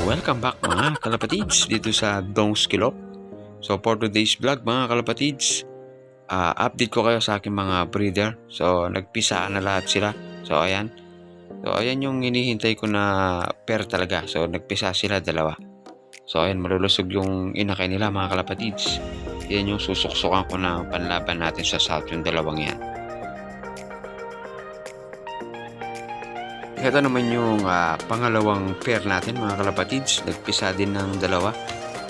Welcome back mga kalapatids dito sa Dong's Kilop. So for today's vlog mga kalapatids, update ko kayo sa aking mga breeder. So nagpisaan na lahat sila. So ayan yung hinihintay ko na pair talaga. So nagpisa sila dalawa. So ayan, malulusog yung inakay nila mga kalapatids. Yan yung susuksukan ko na panlaban natin sa South, yung dalawang yan. Ito naman yung pangalawang pair natin mga kalapatids. Nagpisa din ng dalawa.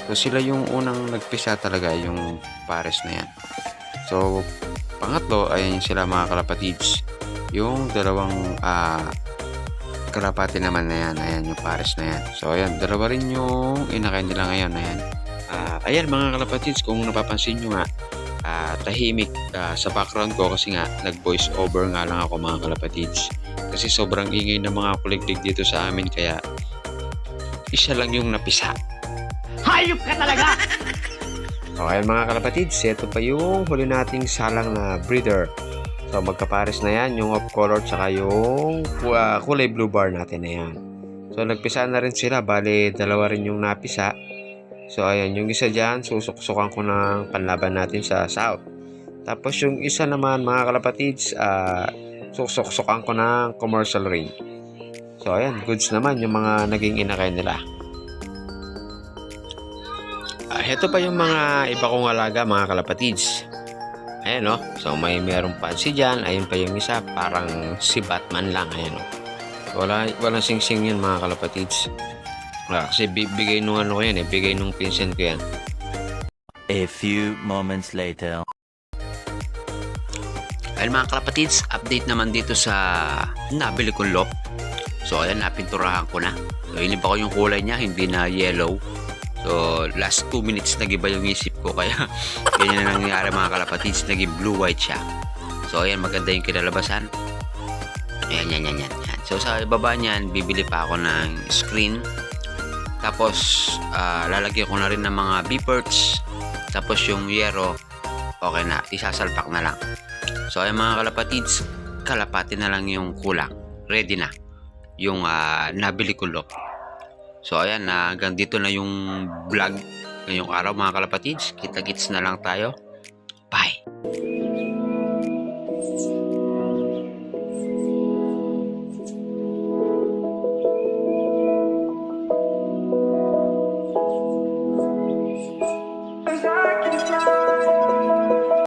So sila yung unang nagpisa talaga, yung pares na yan. So pangatlo, ayan sila mga kalapatids. Yung dalawang kalapati naman na yan. Ayan yung pares na yan. So ayan, dalawa rin yung inakay nila ngayon. Ayan mga kalapatids, kung napapansin nyo nga, tahimik sa background ko kasi nga nag voice over nga lang ako mga kalapatids. Kasi sobrang ingay ng mga kuliglig dito sa amin, kaya isa lang yung napisa. Hayop ka talaga! Okay mga kalapatids, ito pa yung huli nating salang na breeder. So magkapares na yan, yung off color tsaka yung kulay blue bar natin na yan. So nagpisa na rin sila, bali dalawa rin yung napisa. So ayan, yung isa dyan, susuksukan ko ng panlaban natin sa South. Tapos yung isa naman mga kalapatids, susuksukan ko ng commercial ring. So ayan, goods naman yung mga naging inakay nila. Ito pa yung mga iba kong alaga mga kalapatids. Ayan o, so merong pansi dyan. Ayun pa yung isa, parang si Batman lang. Ayan o, walang sing-sing yun mga kalapatids. Kasi bigay nung ano ko yan bigay nung pinsan ko yan. A few moments later. Ayun mga kalapatids, update naman dito sa nabili kong lop. So ayan, napinturahan ko na. So iniba ko yung kulay niya, hindi na yellow. So last 2 minutes nagiba yung isip ko, kaya ganyan na nangyari mga kalapatids, naging blue-white siya. So ayan, maganda yung kinalabasan. Ayan, yan. So sa ibaba niyan, bibili pa ako ng screen. Tapos lalagyan ko na rin ng mga beeperts. Tapos yung yero, okay na, isasalpak na lang. So ay mga kalapatids, kalapati na lang yung kulang. Ready na yung nabili ko lop. So ayan, hanggang dito na yung vlog ngayong araw mga kalapatids. Kita-kits na lang tayo. Bye!